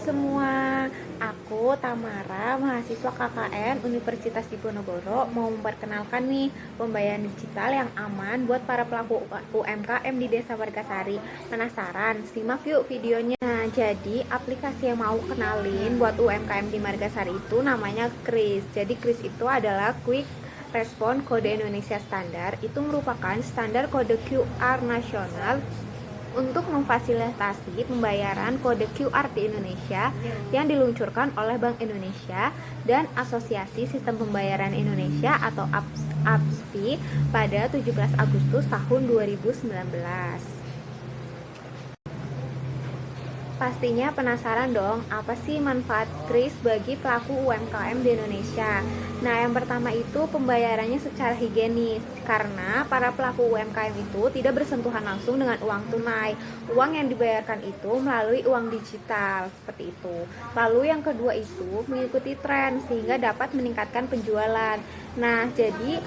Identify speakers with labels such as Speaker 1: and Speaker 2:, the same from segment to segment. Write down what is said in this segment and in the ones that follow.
Speaker 1: semua, aku Tamara, mahasiswa KKN Universitas Diponegoro, mau memperkenalkan nih pembayaran digital yang aman buat para pelaku UMKM di Desa Margasari. Penasaran? Simak yuk videonya. Nah, jadi aplikasi yang mau kenalin buat UMKM di Margasari itu namanya Kris. Jadi Kris itu adalah Quick Respon Kode Indonesia Standar. Itu merupakan standar kode QR nasional untuk memfasilitasi pembayaran kode QR di Indonesia yang diluncurkan oleh Bank Indonesia dan Asosiasi Sistem Pembayaran Indonesia atau APSPI pada 17 Agustus tahun 2019. Pastinya penasaran dong, apa sih manfaat Kris bagi pelaku UMKM di Indonesia? Nah, yang pertama itu pembayarannya secara higienis, karena para pelaku UMKM itu tidak bersentuhan langsung dengan uang tunai. Uang yang dibayarkan itu melalui uang digital, seperti itu. Lalu yang kedua itu mengikuti tren, sehingga dapat meningkatkan penjualan. Nah, jadi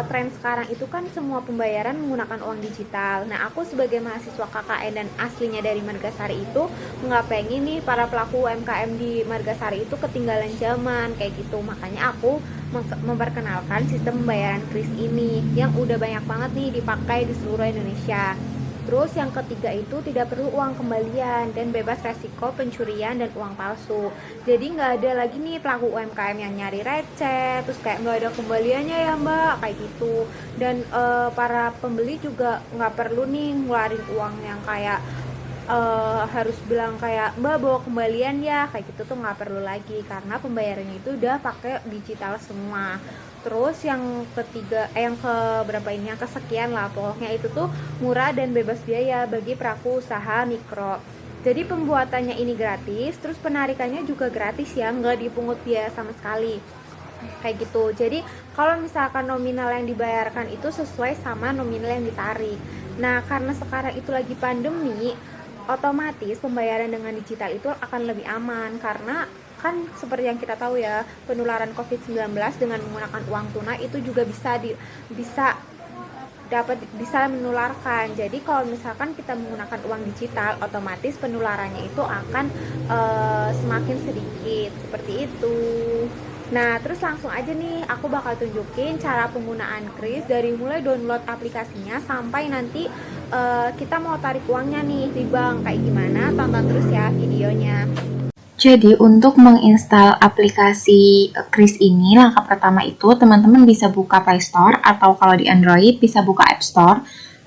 Speaker 1: tren sekarang itu kan semua pembayaran menggunakan uang digital. Nah, aku sebagai mahasiswa KKN dan aslinya dari Margasari itu nggak pengen nih para pelaku UMKM di Margasari itu ketinggalan zaman kayak gitu. Makanya aku memperkenalkan sistem pembayaran Kris ini yang udah banyak banget nih dipakai di seluruh Indonesia. Terus yang ketiga itu tidak perlu uang kembalian dan bebas resiko pencurian dan uang palsu. Jadi nggak ada lagi nih pelaku UMKM yang nyari receh, terus kayak nggak ada kembaliannya ya mbak, kayak gitu. Dan para pembeli juga nggak perlu nih ngeluarin uang yang kayak harus bilang kayak mbak bawa kembalian ya, kayak gitu tuh nggak perlu lagi karena pembayarannya itu udah pakai digital semua. Terus yang ketiga, yang ke berapa ini, yang kesekian lah pokoknya, itu tuh murah dan bebas biaya bagi pelaku usaha mikro. Jadi pembuatannya ini gratis, terus penarikannya juga gratis ya, nggak dipungut biaya sama sekali kayak gitu. Jadi kalau misalkan nominal yang dibayarkan itu sesuai sama nominal yang ditarik. Nah, karena sekarang itu lagi pandemi, otomatis pembayaran dengan digital itu akan lebih aman karena kan seperti yang kita tahu ya, penularan COVID-19 dengan menggunakan uang tunai itu juga bisa menularkan. Jadi kalau misalkan kita menggunakan uang digital, otomatis penularannya itu akan semakin sedikit, seperti itu. Nah, terus langsung aja nih aku bakal tunjukin cara penggunaan Kris dari mulai download aplikasinya sampai nanti kita mau tarik uangnya nih di bank kayak gimana. Tonton terus ya videonya.
Speaker 2: Jadi untuk menginstal aplikasi Kris ini, langkah pertama itu teman-teman bisa buka Play Store atau kalau di Android bisa buka App Store.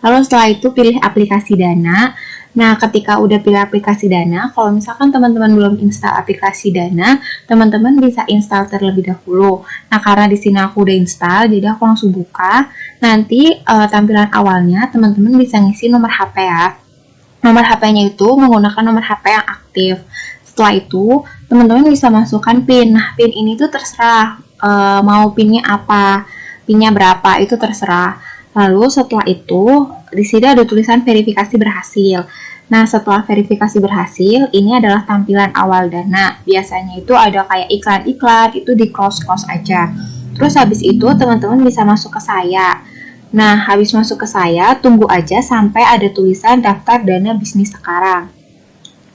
Speaker 2: Lalu setelah itu pilih aplikasi Dana. Nah, ketika udah pilih aplikasi Dana, kalau misalkan teman-teman belum install aplikasi Dana, teman-teman bisa install terlebih dahulu. Nah, karena di sini aku udah install, jadi aku langsung buka. Nanti tampilan awalnya teman-teman bisa ngisi nomor HP ya. Nomor HP-nya itu menggunakan nomor HP yang aktif. Setelah itu, teman-teman bisa masukkan PIN. Nah, PIN ini tuh terserah mau PIN-nya apa, PIN-nya berapa, itu terserah. Lalu setelah itu, di sini ada tulisan verifikasi berhasil. Nah, setelah verifikasi berhasil, ini adalah tampilan awal Dana. Biasanya itu ada kayak iklan-iklan, itu di close aja. Terus habis itu, teman-teman bisa masuk ke saya. Nah, habis masuk ke saya, tunggu aja sampai ada tulisan daftar dana bisnis sekarang.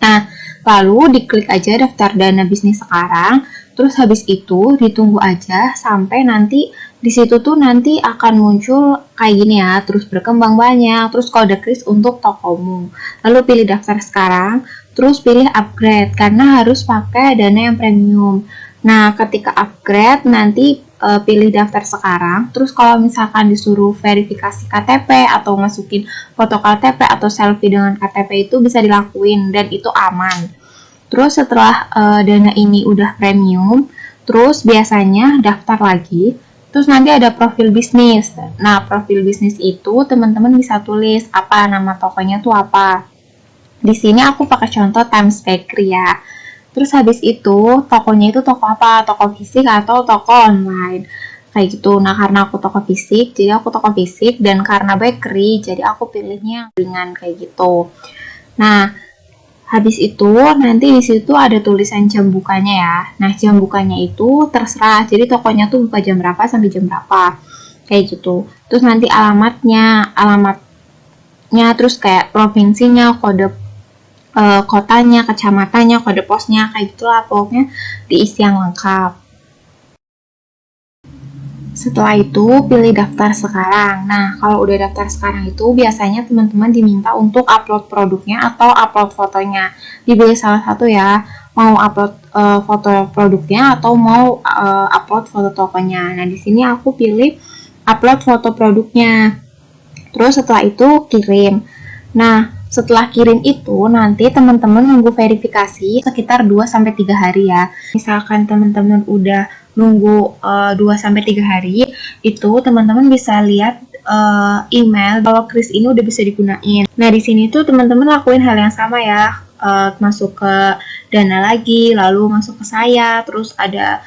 Speaker 2: Nah, lalu diklik aja daftar dana bisnis sekarang, terus habis itu ditunggu aja sampai nanti di situ tuh nanti akan muncul kayak gini ya, terus berkembang banyak, terus kode Kris untuk tokomu. Lalu pilih daftar sekarang, terus pilih upgrade karena harus pakai dana yang premium. Nah, ketika upgrade nanti pilih daftar sekarang, terus kalau misalkan disuruh verifikasi KTP atau masukin foto KTP atau selfie dengan KTP itu bisa dilakuin dan itu aman. Terus setelah dana ini udah premium, terus biasanya daftar lagi, terus nanti ada profil bisnis. Nah, profil bisnis itu teman-teman bisa tulis apa nama tokonya tuh apa. Di sini aku pakai contoh Times Bakery ya. Terus habis itu, tokonya itu toko apa? Toko fisik atau toko online? Kayak gitu. Nah, karena aku toko fisik, jadi aku toko fisik. Dan karena bakery, jadi aku pilihnya ringan kayak gitu. Nah, habis itu, nanti di situ ada tulisan jam bukanya ya. Nah, jam bukanya itu terserah. Jadi, tokonya tuh buka jam berapa sampai jam berapa. Kayak gitu. Terus nanti alamatnya, terus kayak provinsinya, kode kotanya, kecamatannya, kode posnya, kayak gitulah pokoknya diisi yang lengkap. Setelah itu, pilih daftar sekarang. Nah, kalau udah daftar sekarang itu, biasanya teman-teman diminta untuk upload produknya atau upload fotonya. Dipilih salah satu ya, mau upload foto produknya atau mau upload foto tokonya. Nah, di sini aku pilih upload foto produknya. Terus setelah itu, kirim. Nah, setelah kirim itu, nanti teman-teman nunggu verifikasi sekitar 2-3 hari ya. Misalkan teman-teman udah nunggu 2-3 hari, itu teman-teman bisa lihat email kalau kris ini udah bisa digunain. Nah, di sini tuh teman-teman lakuin hal yang sama ya, masuk ke dana lagi, lalu masuk ke saya, terus ada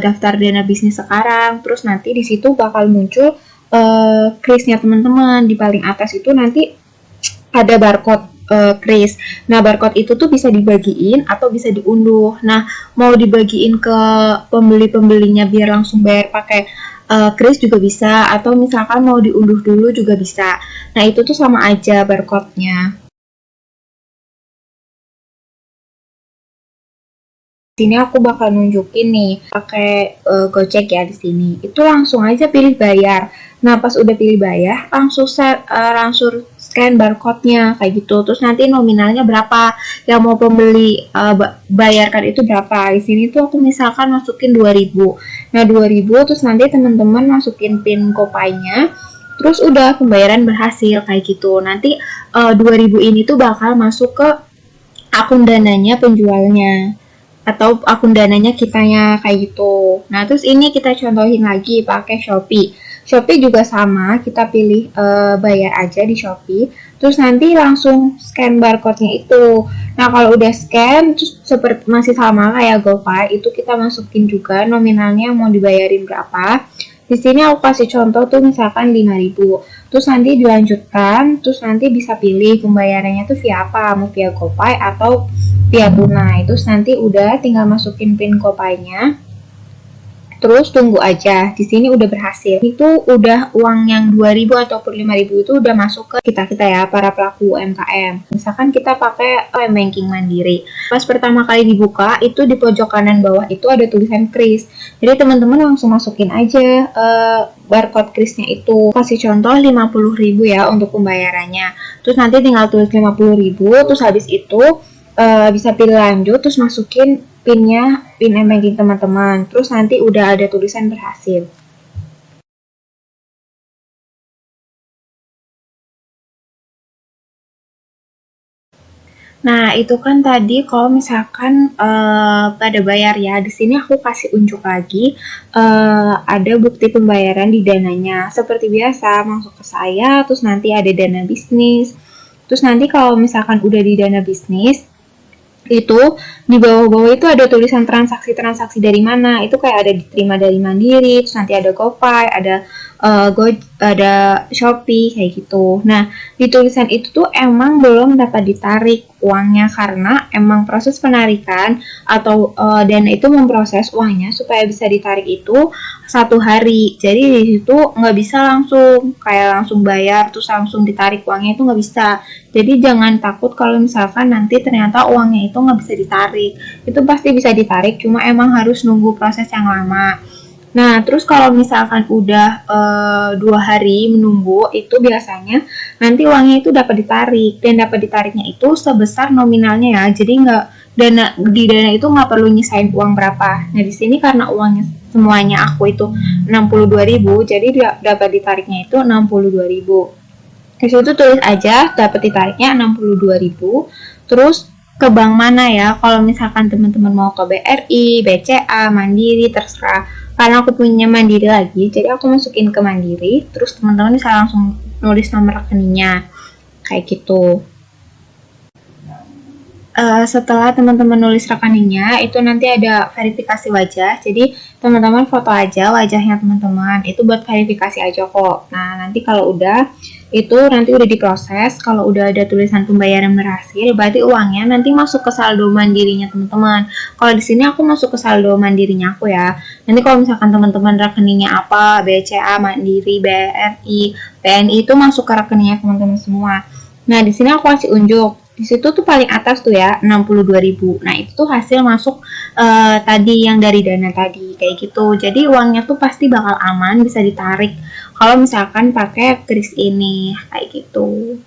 Speaker 2: daftar dana bisnis sekarang, terus nanti di situ bakal muncul krisnya teman-teman. Di paling atas itu nanti ada barcode kris. Nah, barcode itu tuh bisa dibagiin atau bisa diunduh. Nah, mau dibagiin ke pembeli-pembelinya biar langsung bayar pakai kris juga bisa, atau misalkan mau diunduh dulu juga bisa. Nah, itu tuh sama aja barcode-nya. Sini aku bakal nunjukin nih pakai Gojek ya di sini. Itu langsung aja pilih bayar. Nah, pas udah pilih bayar, langsung scan barcode-nya kayak gitu. Terus nanti nominalnya berapa yang mau pembeli bayarkan itu berapa. Di sini tuh aku misalkan masukin 2000. Nah, 2000 terus nanti teman-teman masukin PIN GoPay-nya. Terus udah pembayaran berhasil kayak gitu. Nanti 2000 ini tuh bakal masuk ke akun dananya penjualnya atau akun dananya kitanya kayak gitu. Nah, terus ini kita contohin lagi pakai Shopee. Shopee juga sama, kita pilih bayar aja di Shopee. Terus nanti langsung scan barcode-nya itu. Nah, kalau udah scan, terus seperti masih sama kayak GoPay, itu kita masukin juga nominalnya mau dibayarin berapa. Di sini aku kasih contoh tuh misalkan 5.000. Terus nanti dilanjutkan, terus nanti bisa pilih pembayarannya tuh via apa, mau via GoPay atau via tunai. Terus nanti udah tinggal masukin PIN GoPay-nya. Terus tunggu aja. Di sini udah berhasil. Itu udah uang yang 2.000 ataupun 5.000 itu udah masuk ke kita ya, para pelaku UMKM. Misalkan kita pakai banking mandiri. Pas pertama kali dibuka, itu di pojok kanan bawah itu ada tulisan kris. Jadi teman-teman langsung masukin aja barcode krisnya itu. Kasih contoh 50.000 ya untuk pembayarannya. Terus nanti tinggal tulis 50.000, terus habis itu bisa pilih lanjut, terus masukin PIN-nya, PIN e-banking teman-teman. Terus nanti udah ada tulisan berhasil. Nah, itu kan tadi kalau misalkan pada bayar ya. Di sini aku kasih unjuk lagi ada bukti pembayaran di dananya. Seperti biasa, masuk ke saya, terus nanti ada dana bisnis. Terus nanti kalau misalkan udah di dana bisnis, itu di bawah-bawah itu ada tulisan transaksi-transaksi dari mana. Itu kayak ada diterima dari Mandiri, terus nanti ada GoPay, ada Shopee kayak gitu. Nah, di tulisan itu tuh emang belum dapat ditarik uangnya karena emang proses penarikan atau dana itu memproses uangnya supaya bisa ditarik itu 1 hari. Jadi di situ nggak bisa langsung bayar terus langsung ditarik uangnya, itu nggak bisa. Jadi jangan takut kalau misalkan nanti ternyata uangnya itu nggak bisa ditarik. Itu pasti bisa ditarik, cuma emang harus nunggu proses yang lama. Nah, terus kalau misalkan udah 2 hari menunggu, itu biasanya nanti uangnya itu dapat ditarik, dan dapat ditariknya itu sebesar nominalnya ya. Jadi di dana itu nggak perlu nyisain uang berapa. Nah, di sini karena uangnya semuanya aku itu 62.000, jadi dapat ditariknya itu 62.000. Di situ tulis aja dapat ditariknya 62.000. Terus ke bank mana ya? Kalau misalkan teman-teman mau ke BRI, BCA, Mandiri, terserah. Karena aku punya Mandiri lagi, jadi aku masukin ke Mandiri. Terus teman-teman bisa langsung nulis nomor rekeningnya, kayak gitu. Setelah teman-teman nulis rekeningnya, itu nanti ada verifikasi wajah. Jadi teman-teman foto aja wajahnya teman-teman, itu buat verifikasi aja kok. Nah, nanti kalau udah itu nanti udah diproses, kalau udah ada tulisan pembayaran berhasil, berarti uangnya nanti masuk ke saldo mandirinya teman-teman. Kalau di sini aku masuk ke saldo mandirinya aku ya. Nanti kalau misalkan teman-teman rekeningnya apa, BCA, Mandiri, BRI, BNI, itu masuk ke rekeningnya teman-teman semua. Nah, di sini aku kasih unjuk. Di situ tuh paling atas tuh ya 62.000. Nah, itu tuh hasil masuk tadi yang dari dana tadi kayak gitu. Jadi uangnya tuh pasti bakal aman, bisa ditarik kalau misalkan pakai kris ini kayak gitu.